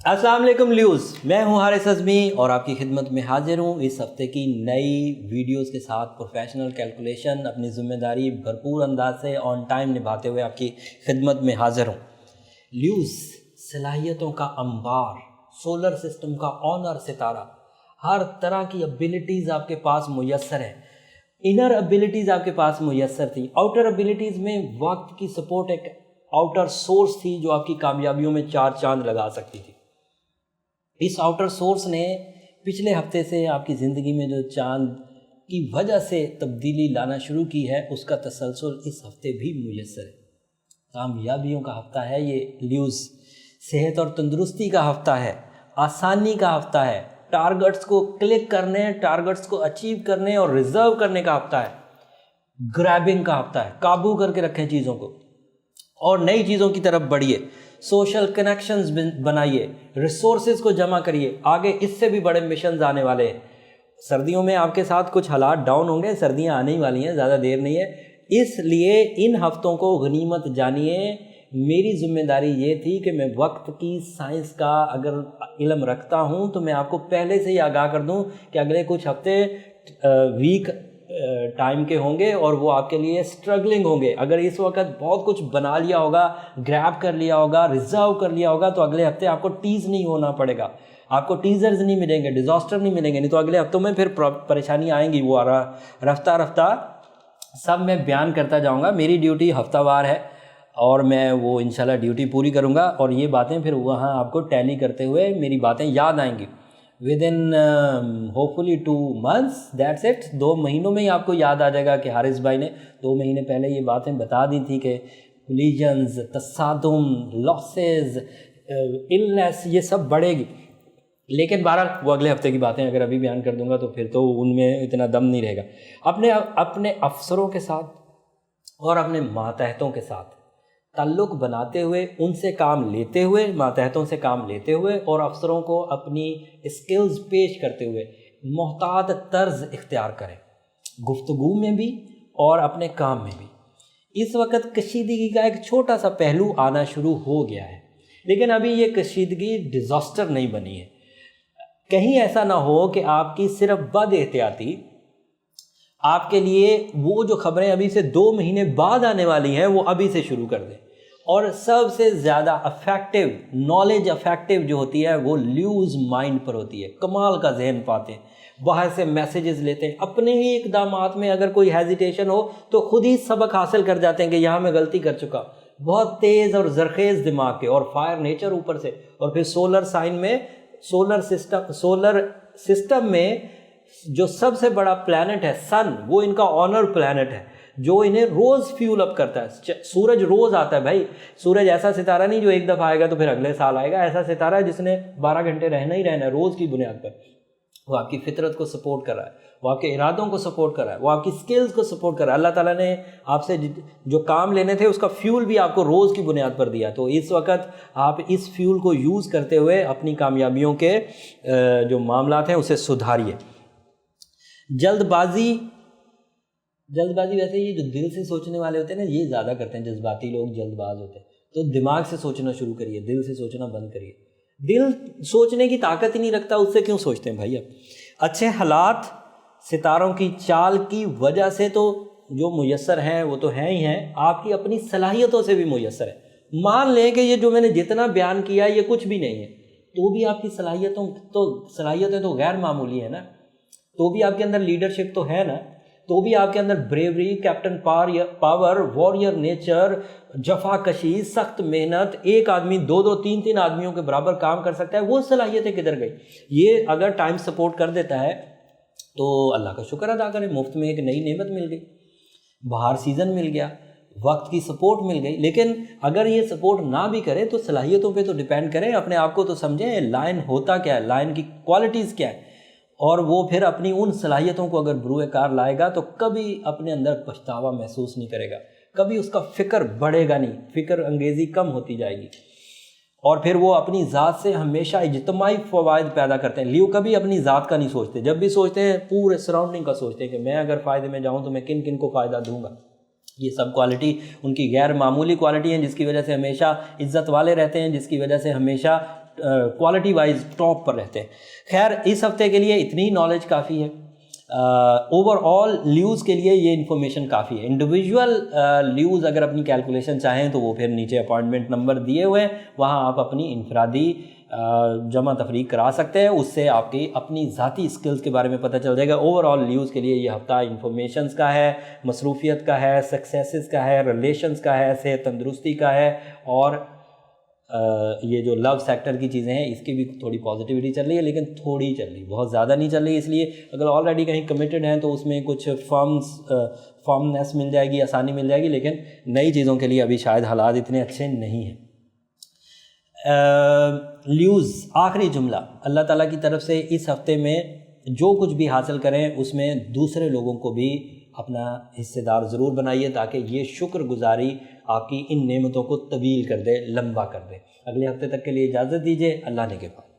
अस्सलाम वालेकुम ल्यूज़, मैं हूं हारिस अज़मी और आपकी खिदमत में हाजिर हूं इस हफ़्ते की नई वीडियोस के साथ। प्रोफेशनल कैलकुलेशन, अपनी ज़िम्मेदारी भरपूर अंदाज से ऑन टाइम निभाते हुए आपकी खिदमत में हाजिर हूं। ल्यूज़, सलाहियतों का अंबार, सोलर सिस्टम का ऑनर सितारा, हर तरह की एबिलिटीज़ आपके पास मुयस्सर है। इनर एबिलिटीज़ आपके पास मुयस्सर थी, आउटर एबिलिटीज़ में वक्त की सपोर्ट एक आउटर सोर्स थी जो आपकी कामयाबियों में चार चांद लगा सकती थी। इस आउटर सोर्स ने पिछले हफ्ते से आपकी ज़िंदगी में जो चांद की वजह से तब्दीली लाना शुरू की है उसका तसलसल इस हफ्ते भी मुयस्सर है। कामयाबियों का हफ्ता है ये ल्यूज़, सेहत और तंदुरुस्ती का हफ्ता है, आसानी का हफ्ता है, टारगेट्स को क्लिक करने, टारगेट्स को अचीव करने और रिजर्व करने का हफ्ता है, ग्रैबिंग का हफ्ता है। काबू करके रखें चीज़ों को और नई चीज़ों की तरफ बढ़िए, सोशल कनेक्शंस बनाइए, रिसोर्सेज को जमा करिए। आगे इससे भी बड़े मिशंस आने वाले हैं। सर्दियों में आपके साथ कुछ हालात डाउन होंगे, सर्दियां आने ही वाली हैं, ज़्यादा देर नहीं है, इसलिए इन हफ्तों को गनीमत जानिए। मेरी जिम्मेदारी ये थी कि मैं वक्त की साइंस का अगर इल्म रखता हूँ तो मैं आपको पहले से ही आगाह कर दूँ कि अगले कुछ हफ्ते वीक टाइम के होंगे और वो आपके लिए स्ट्रगलिंग होंगे। अगर इस वक्त बहुत कुछ बना लिया होगा, ग्रैब कर लिया होगा, रिजर्व कर लिया होगा, तो अगले हफ्ते आपको टीज़ नहीं होना पड़ेगा, आपको टीज़र्स नहीं मिलेंगे, डिज़ास्टर नहीं मिलेंगे, नहीं तो अगले हफ्तों में फिर परेशानी आएंगी। वो रफ्ता रफ्ता सब मैं बयान करता जाऊँगा। मेरी ड्यूटी हफ्तावार है और मैं वो इंशाल्लाह ड्यूटी पूरी करूँगा और ये बातें फिर वहाँ आपको टैली करते हुए मेरी बातें याद आएंगी। With in hopefully 2 months, that's it. 2 महीनों में ही आपको याद आ जाएगा कि हारिस भाई ने 2 महीने पहले ये बातें बता दी थी कि कोलिजन्स, तसादुम, लॉसेस, इलनेस ये सब बढ़ेगी। लेकिन बहरहाल वो अगले हफ्ते की बातें अगर अभी बयान कर दूंगा तो फिर तो उनमें इतना दम नहीं रहेगा। अपने अफसरों के साथ और अपने मातहतों के साथ ताल्लुक़ बनाते हुए, उनसे काम लेते हुए, मातहतों से काम लेते हुए और अफसरों को अपनी स्किल्स पेश करते हुए मोहतात तर्ज इख्तियार करें, गुफ्तगू में भी और अपने काम में भी। इस वक्त कशीदगी का एक छोटा सा पहलू आना शुरू हो गया है, लेकिन अभी ये कशीदगी डिज़ास्टर नहीं बनी है। कहीं ऐसा ना हो कि आपकी सिर्फ बद एहतियाती आपके लिए वो जो खबरें अभी से 2 महीने बाद आने वाली हैं वो अभी से शुरू कर दें। और सबसे ज़्यादा अफेक्टिव, नॉलेज अफेक्टिव जो होती है वो ल्यूज़ माइंड पर होती है। कमाल का जहन पाते हैं, बाहर से मैसेजेस लेते हैं, अपने ही इक़दामात में अगर कोई हेजिटेशन हो तो खुद ही सबक हासिल कर जाते हैं कि यहाँ मैं गलती कर चुका। बहुत तेज़ और ज़रखेज़ दिमाग के और फायर नेचर ऊपर से। और फिर सोलर साइन में, सोलर सिस्टम में जो सबसे बड़ा प्लैनेट है सन, वो इनका ऑनर प्लैनेट है जो इन्हें रोज़ फ्यूल अप करता है। सूरज रोज़ आता है भाई। सूरज ऐसा सितारा नहीं जो एक दफ़ा आएगा तो फिर अगले साल आएगा। ऐसा सितारा है जिसने 12 घंटे रहना ही रहना है रोज़ की बुनियाद पर। वो आपकी फितरत को सपोर्ट कर रहा है, वो आपके इरादों को सपोर्ट कर रहा है, वो आपकी स्किल्स को सपोर्ट कर रहा है। अल्लाह ताला ने आपसे जो काम लेने थे उसका फ्यूल भी आपको रोज़ की बुनियाद पर दिया। तो इस वक्त आप इस फ्यूल को यूज़ करते हुए अपनी कामयाबियों के जो मामलात हैं उसे सुधारिए। जल्दबाजी वैसे ये जो दिल से सोचने वाले होते हैं ना, ये ज़्यादा करते हैं। जज्बाती लोग जल्दबाज होते हैं। तो दिमाग से सोचना शुरू करिए, दिल से सोचना बंद करिए। दिल सोचने की ताकत ही नहीं रखता, उससे क्यों सोचते हैं भाई आप। अच्छे हालात सितारों की चाल की वजह से तो जो मुयस्सर हैं वो तो हैं ही हैं, आपकी अपनी सलाहियतों से भी मुयस्सर है। मान लें कि ये जो मैंने जितना बयान किया ये कुछ भी नहीं है, तो भी आपकी सलाहियतें तो गैर मामूली है ना। तो भी आपके अंदर लीडरशिप तो है ना, तो भी आपके अंदर bravery, captain power, warrior nature, जफाकशी, सख्त मेहनत, एक आदमी 2-2, 3-3 आदमियों के बराबर काम कर सकता है। वो सलाहियतें किधर गई? ये अगर टाइम सपोर्ट कर देता है तो अल्लाह का शुक्र अदा करें, मुफ्त में एक नई नेमत मिल गई, बाहर सीज़न मिल गया, वक्त की सपोर्ट मिल गई। लेकिन अगर ये सपोर्ट ना भी करे तो सलाहियतों पे तो डिपेंड करें, अपने आप को तो समझें लाइन होता क्या है, लाइन की क्वालिटीज़ क्या है, और वो फिर अपनी उन सलाहियतों को अगर बरूए कार लाएगा तो कभी अपने अंदर पछतावा महसूस नहीं करेगा, कभी उसका फ़िक्र बढ़ेगा नहीं, फ़िक्र अंगेज़ी कम होती जाएगी। और फिर वो अपनी ज़ात से हमेशा इज्तिमाई फ़वाइद पैदा करते हैं। लियो कभी अपनी ज़ात का नहीं सोचते, जब भी सोचते हैं पूरे सराउंडिंग का सोचते हैं कि मैं अगर फ़ायदे में जाऊँ तो मैं किन किन को फ़ायदा दूँगा। ये सब क्वालिटी उनकी गैर मामूली क्वालिटी हैं जिसकी वजह से हमेशा इज़्ज़त वाले रहते हैं, जिसकी वजह से हमेशा क्वालिटी वाइज टॉप पर रहते हैं। खैर इस हफ्ते के लिए इतनी नॉलेज काफ़ी है। ओवरऑल ल्यूज़ के लिए ये इन्फॉर्मेशन काफ़ी है। इंडिविजुअल ल्यूज़ अगर अपनी कैलकुलेशन चाहें तो वो फिर नीचे अपॉइंटमेंट नंबर दिए हुए हैं, वहाँ आप अपनी इनफरादी जमा तफरीक करा सकते हैं। उससे आपकी अपनी ज़ाती स्किल्स के बारे में पता चल जाएगा। ओवरऑल ल्यूज़ के लिए ये हफ्ता इन्फॉर्मेशंस का है, मसरूफियत का है, सक्सेसेस का है, रिलेशंस का है, सेहत तंदुरुस्ती का है, और ये जो लव सेक्टर की चीज़ें हैं इसकी भी थोड़ी पॉजिटिविटी चल रही है, लेकिन थोड़ी चल रही, बहुत ज़्यादा नहीं चल रही। इसलिए अगर ऑलरेडी कहीं कमिटेड हैं तो उसमें कुछ फर्मनेस मिल जाएगी, आसानी मिल जाएगी, लेकिन नई चीज़ों के लिए अभी शायद हालात इतने अच्छे नहीं हैं। ल्यूज़ आखिरी जुमला, अल्लाह ताला की तरफ से इस हफ्ते में जो कुछ भी हासिल करें उसमें दूसरे लोगों को भी अपना हिस्सेदार ज़रूर बनाइए, ताकि ये शुक्रगुजारी आपकी इन नेमतों को तवील कर दे, लंबा कर दे। अगले हफ्ते तक के लिए इजाज़त दीजिए। अल्लाह ने के पास।